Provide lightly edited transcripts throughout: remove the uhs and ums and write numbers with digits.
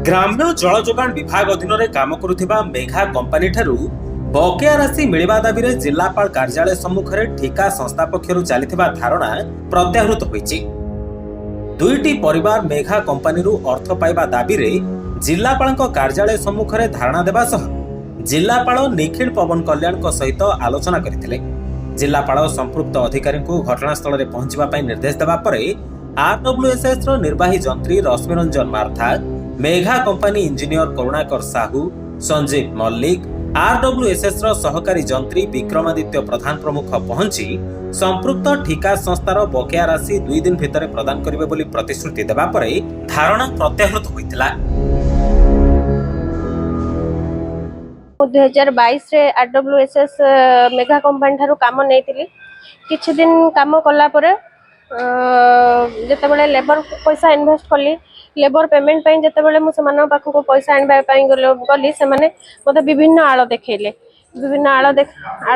ग्राम्य जल जोगाण विभाग अधीन में काम करुथिबा मेघा कंपनी ठारू बकेया राशि मिलिबा दाबी रे जिल्लापाल कार्यालय सम्मुख में ठिका संस्था पक्षरु चलिथिबा धारणा प्रत्याहृत होईछि। दुईटी परिवार मेघा कंपनी अर्थ पाइबा दाबी रे जिल्लापाल कार्यालय सम्मुख में धारणा देबा सह जिल्लापाल निखिल पवन कल्याण सहित आलोचना करथिले। जिल्लापाल संपृक्त अधिकारी को घटनास्थल में पहुंचवा निर्देश देवा पर आरडब्ल्यूएसएस निर्वाही जंत्री Rashmiranjan Martha, Megha company engineer Karunakar Sahu, Sanjeev Mallick, RWSS सहकारी जंत्री विक्रमादित्य प्रधान प्रमुख पहुंची संपृक्त ठिका संस्थार बकेया राशि 2 दिन भितर प्रदान करिवे बोली प्रतिश्रुति देवा पर धारणा प्रत्याहृत होइतिला। 2022 रे आरडब्ल्यूएसएस मेघा कंपनी ठारू काम नेइतिली। किछि दिन काम कला परे जेते बेले लेबर पैसा इन्वेस्ट कली, लेबर पेमेंट पई जेते बेले मु समान पाखको पैसा आनबा पई गली से माने मते विभिन्न आलो देखैले। विभिन्न आलो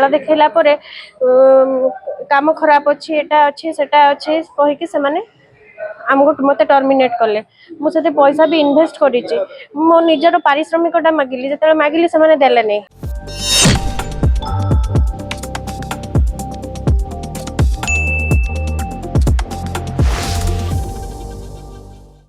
देखैला परे काम खराब अछि, एटा अछि सेटा अछि कहि कि से माने हमको मते टर्मिनेट कले। मु सेते पैसा भी इन्वेस्ट करिछि, मो निजर पारिश्रमिकटा मागिली, जेते मागिली से माने देले नै।